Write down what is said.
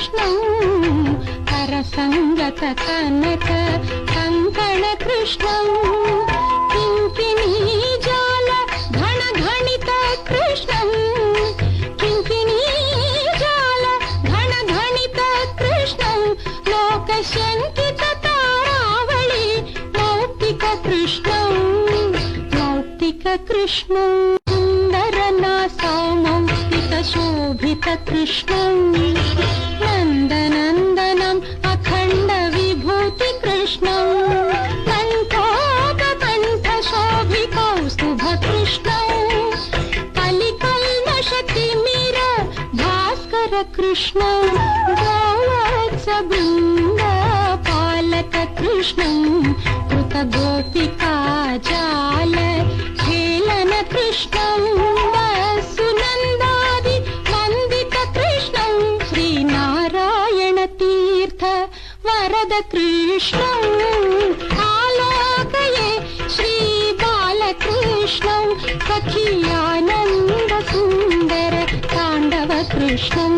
कृष्णं करसङ्गत कनक कङ्कण कृष्णं किङ्किणीजाल घण घणित कृष्णं किङ्किणीजाल घण घणित कृष्णं लोकशङ्कित तारावळि मौक्तिक कृष्णं सुन्दरनासामौक्तिक शोभित कृष्णं नन्दनन्दनम् अखण्ड विभूति कृष्णं कण्ठोपकण्ठ शोभिकौस्तुभ कृष्णं कलिकल्मषतिमिर भास्कर कृष्णं गोवत्सबृन्द पालक कृष्णं कृतगोपिका जाल हेलन कृष्णं सुनन्दादि वन्दित कृष्णं श्रीनारायण तीर्थ वरद कृष्णं आलोकये श्री बालकृष्णं सखियानन्द सुन्दर ताण्डव कृष्णं